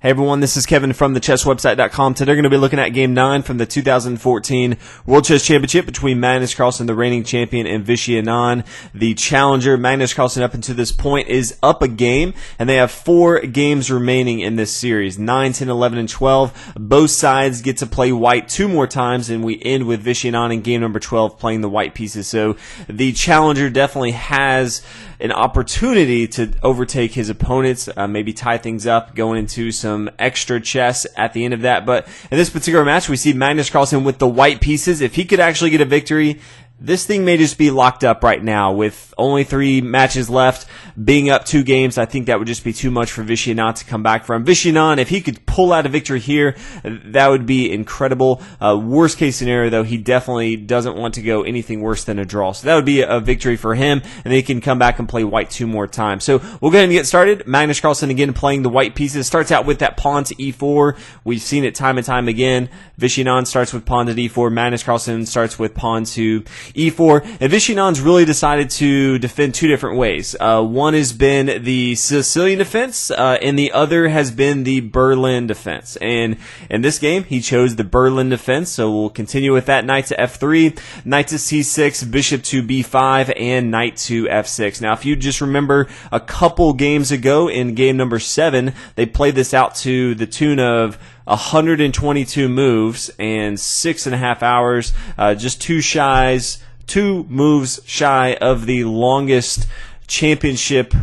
Hey everyone, this is Kevin from thechesswebsite.com. Today we're going to be looking at Game 9 from the 2014 World Chess Championship between Magnus Carlsen, the reigning champion, and Vishy Anand, the challenger. Magnus Carlsen up until this point is up a game, and they have 4 games remaining in this series, 9, 10, 11, and 12. Both sides get to play white 2 more times, and we end with Vishy Anand in game number 12 playing the white pieces. So the challenger definitely has an opportunity to overtake his opponents, maybe tie things up, going into some extra chess at the end of that. But in this particular match, we see Magnus Carlsen with the white pieces. If he could actually get a victory, this thing may just be locked up right now with only 3 matches left, being up 2 games. I think that would just be too much for Vishy Anand to come back from. Vishy Anand, if he could pull out a victory here, that would be incredible. Worst case scenario, though, he definitely doesn't want to go anything worse than a draw. So that would be a victory for him, and he can come back and play white 2 more times. So we'll go ahead and get started. Magnus Carlsen again playing the white pieces. Starts out with that pawn to e4. We've seen it time and time again. Vishy Anand starts with pawn to d4. Magnus Carlsen starts with pawn to e4, and Vishy Anand's really decided to defend 2 different ways. One has been the Sicilian defense, and the other has been the Berlin defense. And in this game, he chose the Berlin defense, so we'll continue with that. Knight to f3, knight to c6, bishop to b5, and knight to f6. Now, if you just remember a couple games ago in game number 7, they played this out to the tune of 122 moves and 6.5 hours, just 2 moves shy of the longest championship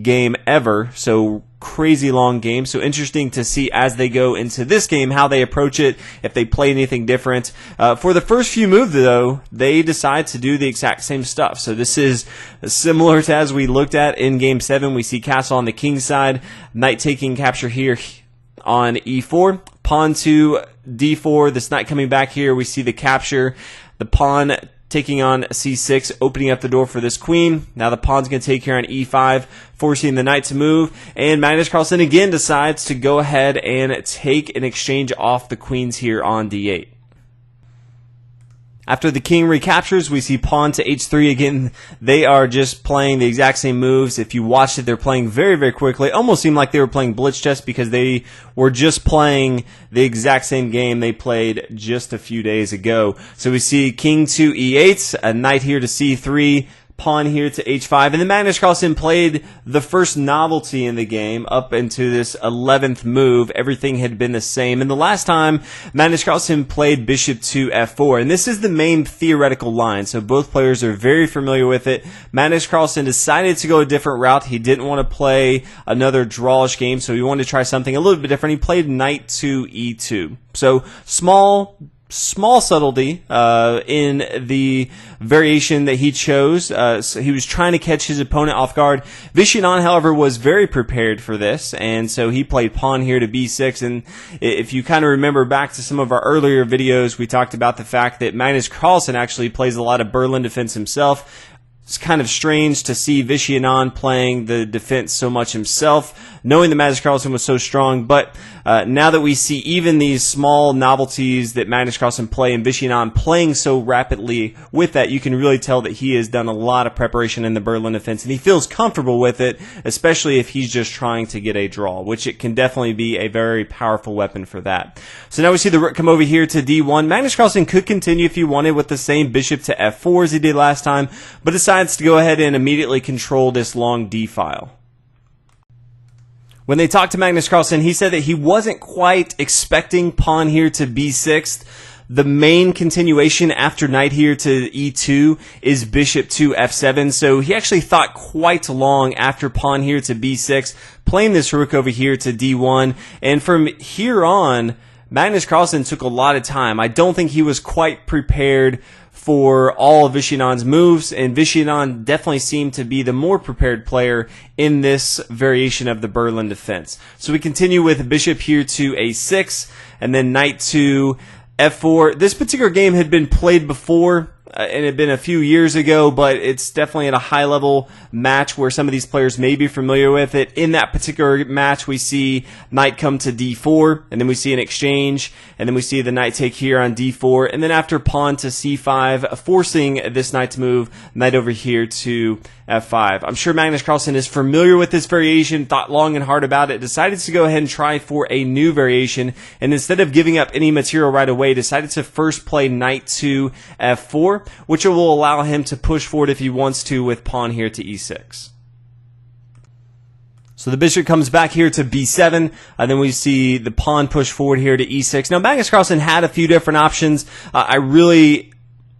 game ever. So crazy long game. So interesting to see as they go into this game how they approach it, if they play anything different. For the first few moves, though, they decide to do the exact same stuff. So this is similar to as we looked at in game 7. We see castle on the king side, knight taking capture here on e4, pawn to d4, this knight coming back here, we see the capture, the pawn taking on c6, opening up the door for this queen. Now the pawn's going to take here on e5, forcing the knight to move, and Magnus Carlsen again decides to go ahead and take an exchange off the queens here on d8. After the king recaptures, we see pawn to h3 again. They are just playing the exact same moves. If you watched it, they're playing very, very quickly. It almost seemed like they were playing blitz chess because they were just playing the exact same game they played just a few days ago. So we see king to e8, a knight here to c3, pawn here to h5, and then Magnus Carlsen played the first novelty in the game up into this 11th move. Everything had been the same, and the last time Magnus Carlsen played bishop to f4, and this is the main theoretical line, so both players are very familiar with it. Magnus Carlsen decided to go a different route. He didn't want to play another drawish game, so he wanted to try something a little bit different. He played knight to e2, so small subtlety in the variation that he chose. So he was trying to catch his opponent off guard. Vishy Anand, however, was very prepared for this, and so he played pawn here to b6. And if you kind of remember back to some of our earlier videos, we talked about the fact that Magnus Carlsen actually plays a lot of Berlin defense himself. It's kind of strange to see Vishy Anand playing the defense so much himself, knowing that Magnus Carlsen was so strong. But now that we see even these small novelties that Magnus Carlsen play and Vishy Anand playing so rapidly with that, you can really tell that he has done a lot of preparation in the Berlin defense, and he feels comfortable with it, especially if he's just trying to get a draw, which it can definitely be a very powerful weapon for that. So now we see the rook come over here to d1. Magnus Carlsen could continue if he wanted with the same bishop to f4 as he did last time, but decides to go ahead and immediately control this long d file. When they talked to Magnus Carlsen, he said that he wasn't quite expecting pawn here to b6. The main continuation after knight here to e2 is bishop to f7, so he actually thought quite long after pawn here to b6, playing this rook over here to d1, and from here on, Magnus Carlsen took a lot of time. I don't think he was quite prepared for all of Vishy Anand's moves, and Vishy Anand definitely seemed to be the more prepared player in this variation of the Berlin defense. So we continue with bishop here to a6, and then knight to f4. This particular game had been played before. and it had been a few years ago, but it's definitely at a high-level match where some of these players may be familiar with it. In that particular match, we see knight come to d4, and then we see an exchange, and then we see the knight take here on d4, and then after pawn to c5, forcing this knight to move knight over here to f5. I'm sure Magnus Carlsen is familiar with this variation, thought long and hard about it, decided to go ahead and try for a new variation, and instead of giving up any material right away, decided to first play knight to f4, which will allow him to push forward if he wants to with pawn here to e6. So the bishop comes back here to b7, and then we see the pawn push forward here to e6. Now Magnus Carlsen had a few different options. I really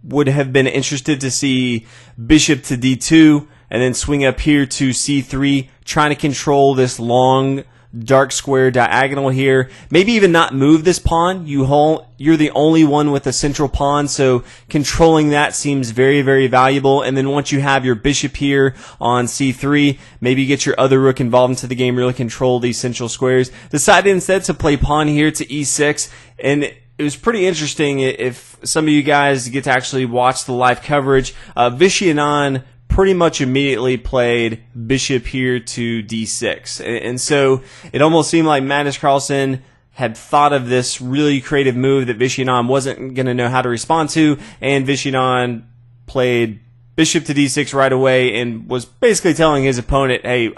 would have been interested to see bishop to d2, and then swing up here to c3, trying to control this long dark square diagonal here. Maybe even not move this pawn. You're the only one with a central pawn, so controlling that seems very, very valuable. And then once you have your bishop here on c3, maybe get your other rook involved into the game, really control these central squares. Decided instead to play pawn here to e6, and it was pretty interesting. If some of you guys get to actually watch the live coverage, Vishy Anand pretty much immediately played bishop here to d6. And so it almost seemed like Magnus Carlsen had thought of this really creative move that Vishy Anand wasn't going to know how to respond to, and Vishy Anand played bishop to d6 right away and was basically telling his opponent, hey,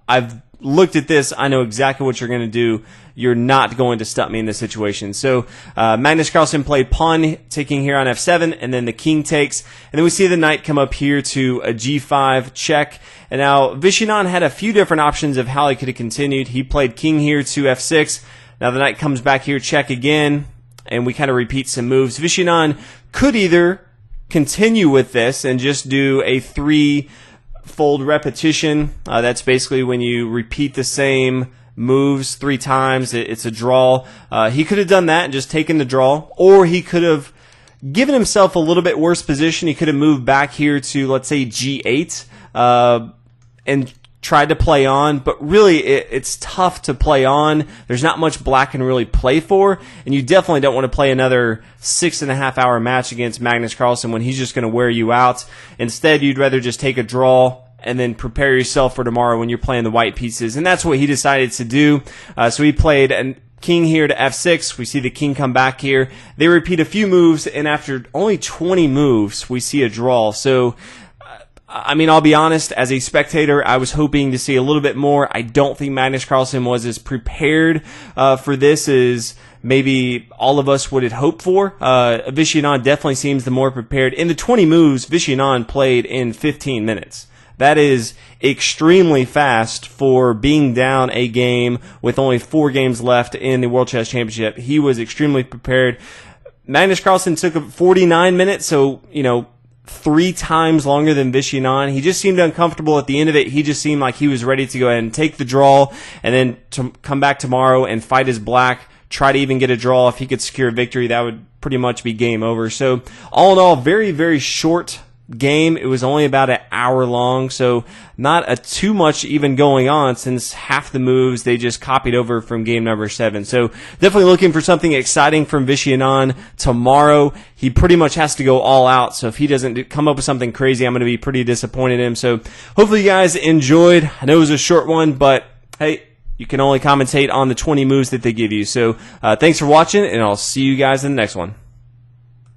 I've looked at this, I know exactly what you're going to do. You're not going to stump me in this situation. So Magnus Carlsen played pawn taking here on f7, and then the king takes, and then we see the knight come up here to a g5 check. And now Vishy Anand had a few different options of how he could have continued. He played king here to f6. Now the knight comes back here, check again, and we kind of repeat some moves. Vishy Anand could either continue with this and just do a three-fold repetition. That's basically when you repeat the same moves 3 times. It's a draw. He could have done that and just taken the draw, or he could have given himself a little bit worse position. He could have moved back here to, let's say, g8 and tried to play on, but really it's tough to play on. There's not much black can really play for, and you definitely don't want to play another 6.5-hour match against Magnus Carlsen when he's just going to wear you out. Instead, you'd rather just take a draw and then prepare yourself for tomorrow when you're playing the white pieces. And that's what he decided to do. So he played a king here to f6. We see the king come back here. They repeat a few moves, and after only 20 moves, we see a draw. So, I mean, I'll be honest, as a spectator, I was hoping to see a little bit more. I don't think Magnus Carlsen was as prepared for this as maybe all of us would have hoped for. Vishy Anand definitely seems the more prepared. In the 20 moves, Vishy Anand played in 15 minutes. That is extremely fast for being down a game with only 4 games left in the World Chess Championship. He was extremely prepared. Magnus Carlsen took 49 minutes, so, 3 times longer than Vishy Anand. He just seemed uncomfortable at the end of it. He just seemed like he was ready to go ahead and take the draw and then to come back tomorrow and fight his black, try to even get a draw. If he could secure a victory, that would pretty much be game over. So all in all, very, very short game. It was only about an hour long, so not too much even going on, since half the moves they just copied over from game number 7. So definitely looking for something exciting from Vishy Anand tomorrow. He pretty much has to go all out, so if he doesn't come up with something crazy, I'm going to be pretty disappointed in him. So hopefully you guys enjoyed. I know it was a short one, but hey, you can only commentate on the 20 moves that they give you. So thanks for watching, and I'll see you guys in the next one.